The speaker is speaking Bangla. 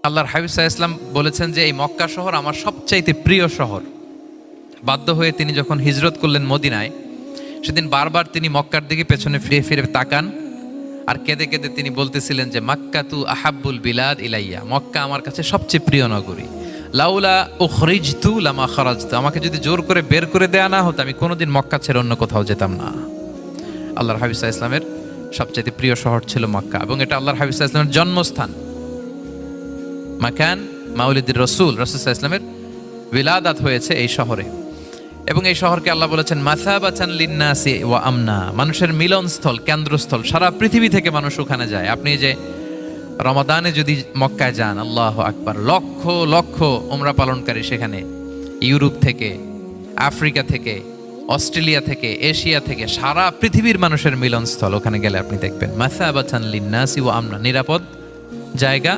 আল্লাহর হাবিব সাল্লাল্লাহু আলাইহি ওয়াসাল্লাম বলেছেন যে এই মক্কা শহর আমার সবচাইতে প্রিয় শহর। বাধ্য হয়ে তিনি যখন হিজরত করলেন মদিনায়, সেদিন বারবার তিনি মক্কার দিকে পেছনে ফিরে ফিরে তাকান আর কেঁদে কেঁদে তিনি বলতেছিলেন যে মাক্কাতু আহাব্বুল বিলাদ ইলাইয়া, মক্কা আমার কাছে সবচেয়ে প্রিয় নগরী। লাউলা উখরিজতু লামা খারাজতু, আমাকে যদি জোর করে বের করে দেয়া না হতো আমি কোনোদিন মক্কা ছেড়ে অন্য কোথাও যেতাম না। আল্লাহর হাবিব সাল্লাল্লাহু আলাইহি ওয়াসাল্লামের সবচেয়ে প্রিয় শহর ছিল মক্কা, এবং এটা আল্লাহর হাবিব সাল্লাল্লাহু আলাইহি ওয়াসাল্লামের জন্মস্থান। মাকান মাউলিদির রাসূল সাল্লাল্লাহু আলাইহি ওয়াসাল্লামের বিলাদাত হয়েছে এই শহরে, এবং এই শহরকে আল্লাহ বলেছেন মাসাবাতান লিন্নাসি ওয়া আমনা, মানুষের মিলনস্থল, কেন্দ্রস্থল। সারা পৃথিবী থেকে মানুষ ওখানে যায়। আপনি যে রমাদানে যদি মক্কায় যান, আল্লাহু আকবার, লক্ষ লক্ষ উমরা পালনকারী সেখানে, ইউরোপ থেকে, আফ্রিকা থেকে, অস্ট্রেলিয়া থেকে, এশিয়া থেকে, সারা পৃথিবীর মানুষের মিলনস্থল। ওখানে গেলে আপনি দেখবেন মাসাবাতান লিন্নাসি ওয়া আমনা, নিরাপদ জায়গা।